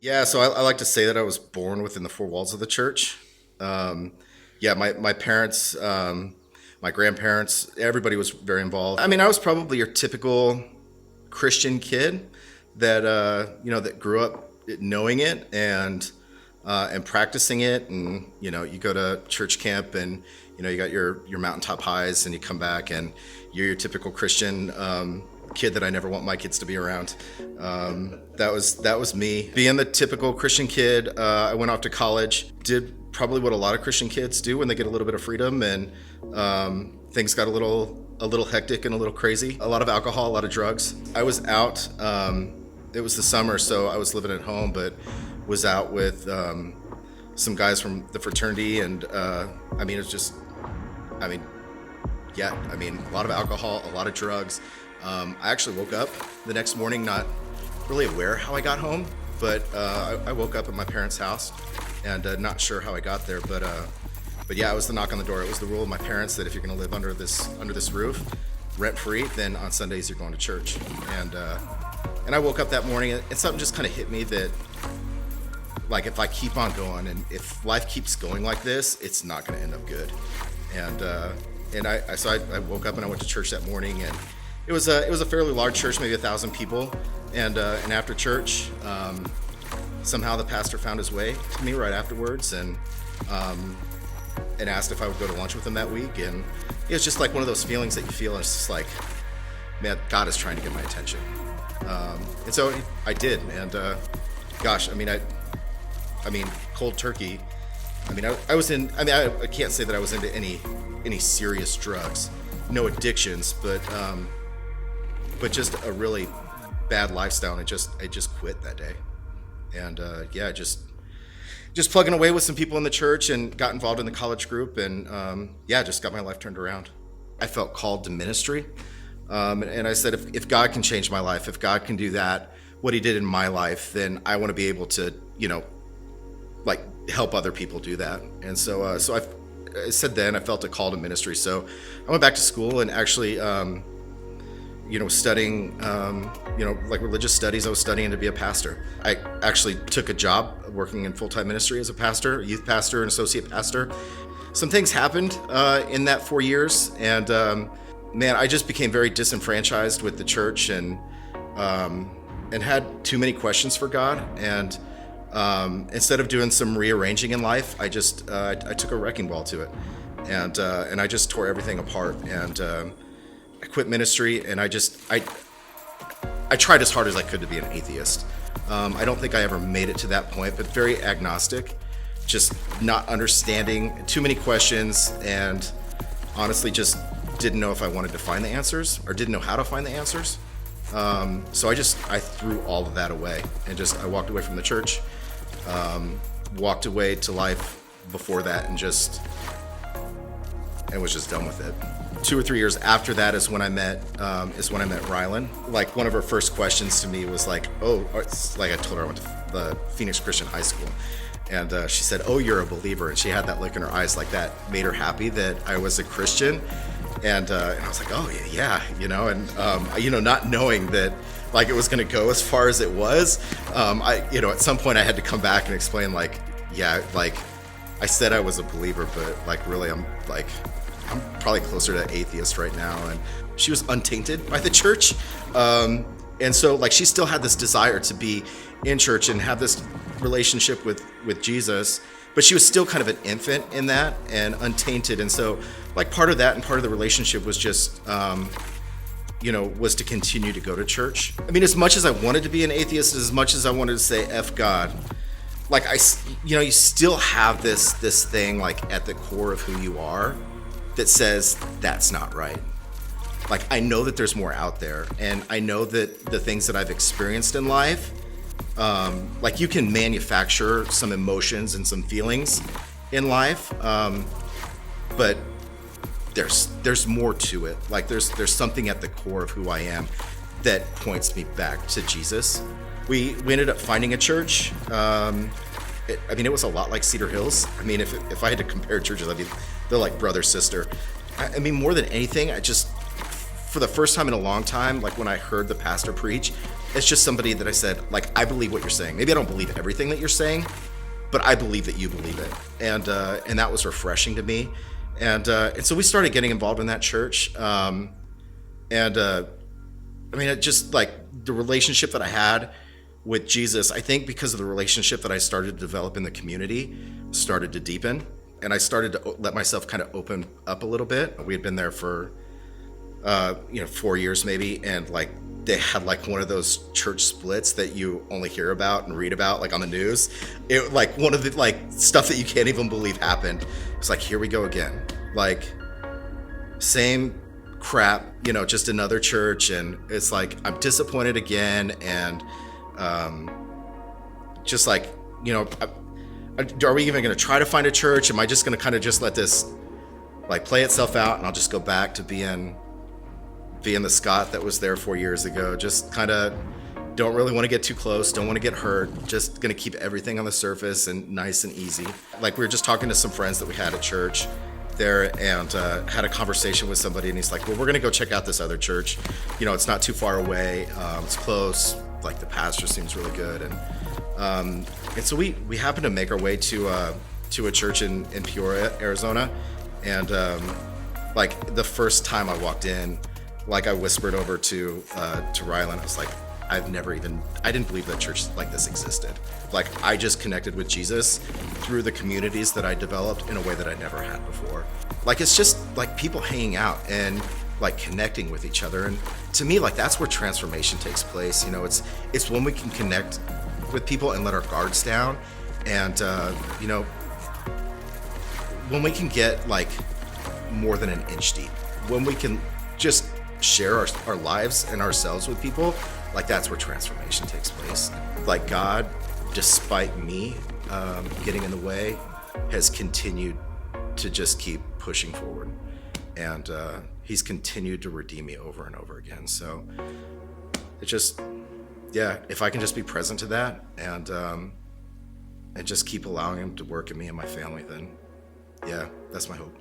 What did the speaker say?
Yeah, so I like to say that I was born within the four walls of the church. Yeah, my parents, my grandparents, everybody was very involved. I mean, I was probably your typical Christian kid that that grew up knowing it and practicing it, and you go to church camp and you got your mountaintop highs, and you come back and you're your typical Christian kid that I never want my kids to be around. That was me being the typical Christian kid. I went off to college, did probably what a lot of Christian kids do when they get a little bit of freedom, and things got a little hectic and a little crazy. A lot of alcohol, a lot of drugs. I was out. It was the summer, so I was living at home, but was out with some guys from the fraternity, and I mean, it's just, I mean, yeah, I mean, a lot of alcohol, a lot of drugs. I actually woke up the next morning not really aware how I got home, but I woke up at my parents' house and not sure how I got there, but yeah, it was the knock on the door. It was the rule of my parents that if you're going to live under this roof, rent free, then on Sundays you're going to church. And I woke up that morning and something just kind of hit me that, like, if I keep on going and if life keeps going like this, it's not going to end up good. And I woke up and I went to church that morning, and it was a fairly large church, maybe 1,000 people. And after church, somehow the pastor found his way to me right afterwards, and asked if I would go to lunch with him that week. And it was just like one of those feelings that you feel, and it's just like, man, God is trying to get my attention. And so I did, and gosh, I mean, cold turkey. I mean, I can't say that I was into any serious drugs, no addictions, but just a really bad lifestyle, and I just quit that day. And yeah, just plugging away with some people in the church, and got involved in the college group, and yeah, just got my life turned around. I felt called to ministry, and I said, if God can change my life, if God can do that, what He did in my life, then I want to be able to, like, help other people do that. And so I said then I felt a call to ministry. So I went back to school and actually, studying, like religious studies. I was studying to be a pastor. I actually took a job working in full-time ministry as a pastor, youth pastor, and associate pastor. Some things happened in that 4 years, and man, I just became very disenfranchised with the church, and had too many questions for God. And instead of doing some rearranging in life, I just I took a wrecking ball to it, and I just tore everything apart, and I quit ministry, and I tried as hard as I could to be an atheist. I don't think I ever made it to that point, but very agnostic, just not understanding, too many questions, and honestly just didn't know if I wanted to find the answers or didn't know how to find the answers. So I threw all of that away, and I walked away from the church, walked away to life before that, and was just done with it. 2 or 3 years after that is when I met Rylan. Like, one of her first questions to me was like, like I told her I went to the Phoenix Christian High School, and she said, "Oh, you're a believer," and she had that look in her eyes, like that made her happy that I was a Christian. And I was like, oh yeah, and not knowing that, like, it was going to go as far as it was. At some point I had to come back and explain, like, yeah, like, I said I was a believer, but like, really, I'm probably closer to atheist right now. And she was untainted by the church, and so, like, she still had this desire to be in church and have this relationship with Jesus, but she was still kind of an infant in that, and untainted. And so, like, part of that and part of the relationship was just, was to continue to go to church. I mean, as much as I wanted to be an atheist, as much as I wanted to say F God, like, you still have this thing, like, at the core of who you are that says that's not right. Like, I know that there's more out there, and I know that the things that I've experienced in life, like, you can manufacture some emotions and some feelings in life, but there's more to it. Like, there's something at the core of who I am that points me back to Jesus. We ended up finding a church. It was a lot like Cedar Hills. I mean, if I had to compare churches, they're like brother, sister. I mean, more than anything, for the first time in a long time, like, when I heard the pastor preach, It's just somebody that I said, like, I believe what you're saying. Maybe I don't believe everything that you're saying, but I believe that you believe it, and that was refreshing to me, and so we started getting involved in that church, and I mean, it just like the relationship that I had with Jesus. I think because of the relationship that I started to develop in the community, started to deepen, and I started to let myself kind of open up a little bit. We had been there for 4 years maybe, and like they had like one of those church splits that you only hear about and read about like on the news. It like one of the like stuff that you can't even believe happened. It's like, here we go again, like same crap, just another church, and it's like I'm disappointed again, and just like, are we even going to try to find a church? Am I just going to kind of just let this like play itself out, and I'll just go back to being the Scott that was there 4 years ago? Just kind of don't really want to get too close, don't want to get hurt, just going to keep everything on the surface and nice and easy. Like we were just talking to some friends that we had at church there, and had a conversation with somebody, and he's like, well, we're going to go check out this other church. It's not too far away, it's close, like the pastor seems really good, and so we happened to make our way to a church in Peoria, Arizona, and like the first time I walked in, like I whispered over to Rylan, I was like, I didn't believe that church like this existed. Like I just connected with Jesus through the communities that I developed in a way that I never had before. Like it's just like people hanging out and like connecting with each other. And to me, like that's where transformation takes place. It's when we can connect with people and let our guards down. And, when we can get like more than an inch deep, when we can just share our lives and ourselves with people, like that's where transformation takes place. Like God, despite me getting in the way, has continued to just keep pushing forward, and he's continued to redeem me over and over again. So it just, if I can just be present to that, and just keep allowing him to work in me and my family, then that's my hope.